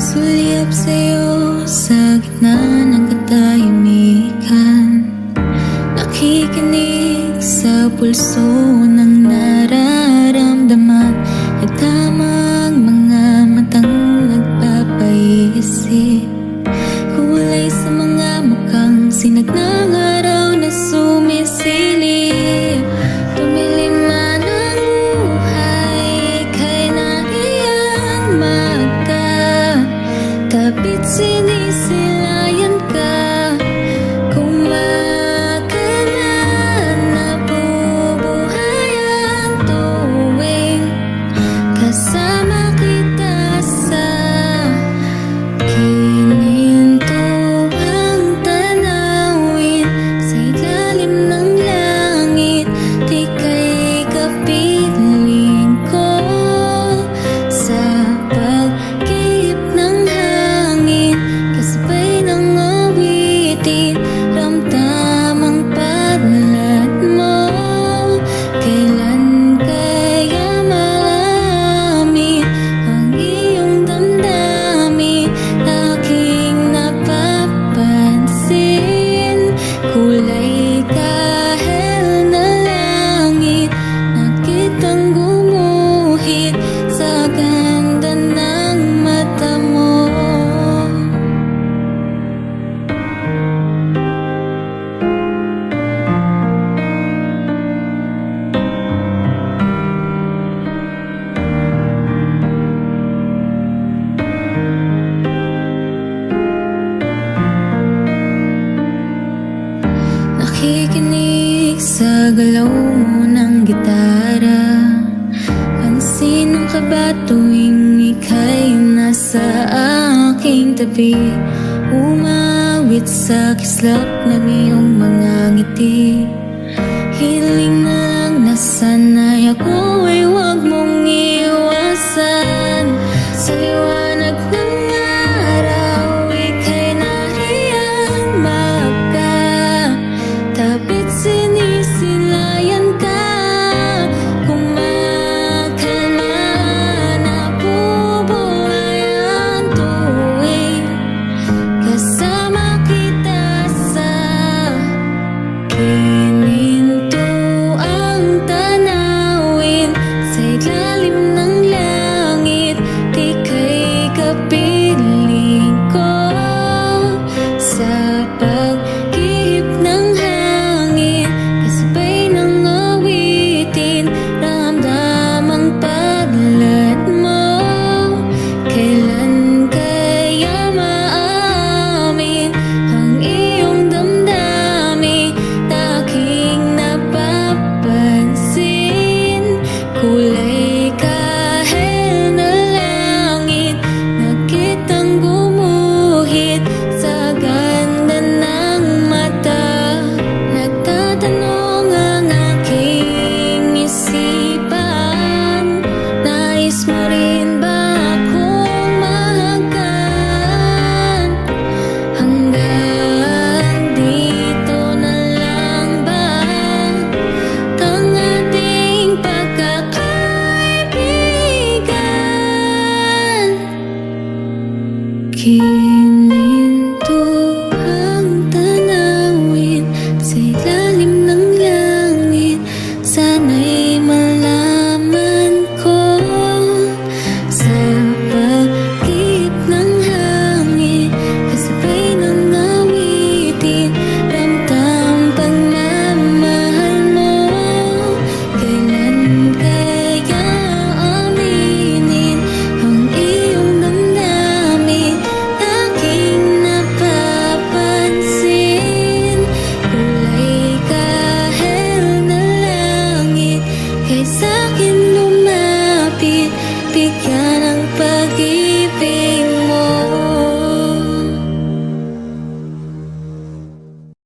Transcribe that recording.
Sulyap sa'yo sa gitna ng katahimikan, nakikinig sa pulso ng nararamdaman, nagtamang mga matang nagpapaisip, kulay sa mga mukhang sinag ng araw na sumisilip. Tumilim man ang buhay, ika'y nariyan magkatapit, sinisilayan ka. Kumakalan, nabubuhay ang tuwing kasama kita sa kinintuang tanawin. Sa ilalim ng langit, di ka'y kapiling ko. Sa pag-ihip ng hangin, kasabay ng awitin, ramdamang padlat mo. Kailan kaya maamin ang iyong damdamin, aking napapansin? Kulay kahel na langit, nakitang gumuhit sa ganda ng mata mo. Nakikinig sa galaw mo ng gitara, pansin ng kaba tuwing ika'y nasa aking tabi, umawit sa kislap ng iyong mga ngiti. Hiling na lang na sana'y ako ay huwag mong iwasan. Sa liwanag ng araw, ika'y nariyan magkatapit, sinisilayan ka. Kumakalma, nabubuhay ang tuwing kasama kita sa kinintuang tanawin. Sa ilalim ng langit, di ka'y kapiling ko. Sa pag-ihip ng hangin, kasabay ng awitin, ramdamang paglat mo. Kailan kaya maamin ang iyong damdamin, aking napapansin? Kulay kahel na langit, nakitang gumuhit sa ganda ng mata. Nagtatanong ang aking isipan, nais mo rin ba akong mahagan? Hanggang dito na lang ba ang ating pagkakaibigan? Kinintuang tanawin, sa ilalim ng langit, sana'y malaman ko. Sa pag-ihip ng hangin, kasabay ng awitin, ramdam pagmamahal mo. Kailan kaya aminin ang iyong damdamin, aking napapansin? Kulay kahel na langit, kay sa'kin lumapit, bigyan ng pag-ibig.